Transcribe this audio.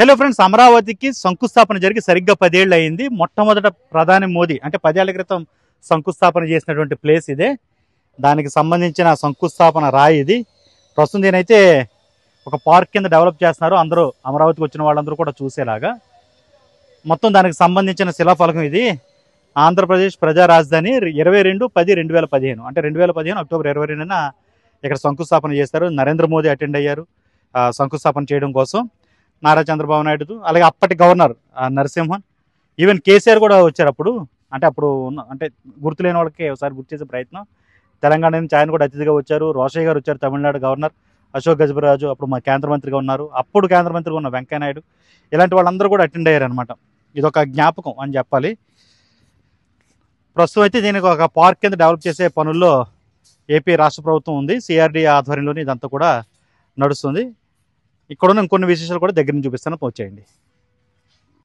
Hello friends, అమరావతికి శంకుస్థాపన జరిగి సరిగ్గా 10 ఏళ్ళు అయింది. మొట్టమొదట ప్రధాని మోదీ అంటే 10 ఏళ్ల క్రితం శంకుస్థాపన చేసినటువంటి ప్లేస్ ఇదే. దానికి సంబంధించిన శంకుస్థాపన రాయి ఇది. ప్రస్తుతం దీనైతే ఒక పార్క్ కింద డెవలప్ చేస్తున్నారు. అందరూ అమరావతికి వచ్చిన వాళ్ళందరూ కూడా చూసేలాగా మొత్తం దానికి సంబంధించిన శిలాఫలకం ఇది. ఆంధ్రప్రదేశ్ ప్రజా రాజధాని 22/10/2015 అంటే 2015 అక్టోబర్ 22న ఇక్కడ శంకుస్థాపన చేస్తారు. నరేంద్ర మోదీ అటెండ్ అయ్యారు శంకుస్థాపన చేయడం కోసం. నారా చంద్రబాబు నాయుడు, అలాగే అప్పటి గవర్నర్ నరసింహన్, ఈవెన్ కేసీఆర్ కూడా వచ్చారు అప్పుడు. అంటే అప్పుడు అంటే గుర్తులేని వాళ్ళకి ఒకసారి గుర్తు చేసే ప్రయత్నం. తెలంగాణ నుంచి ఆయన కూడా అతిథిగా వచ్చారు. రోషయ్య గారు వచ్చారు, తమిళనాడు గవర్నర్. అశోక్ గజపతిరాజు అప్పుడు మా కేంద్ర మంత్రిగా ఉన్నారు. అప్పుడు కేంద్ర మంత్రిగా ఉన్న వెంకయ్య నాయుడు, ఇలాంటి వాళ్ళందరూ కూడా అటెండ్ అయ్యారు అనమాట. ఇదొక జ్ఞాపకం అని చెప్పాలి. ప్రస్తుతం అయితే దీనికి ఒక పార్క్ కింద డెవలప్ చేసే పనుల్లో ఏపీ రాష్ట్ర ప్రభుత్వం ఉంది. సిఆర్డీ ఆధ్వర్యంలోని ఇదంతా కూడా నడుస్తుంది. ఇక్కడున్న ఇంకొన్ని విశేషాలు కూడా దగ్గర నుంచి చూపిస్తాను, వచ్చేయండి.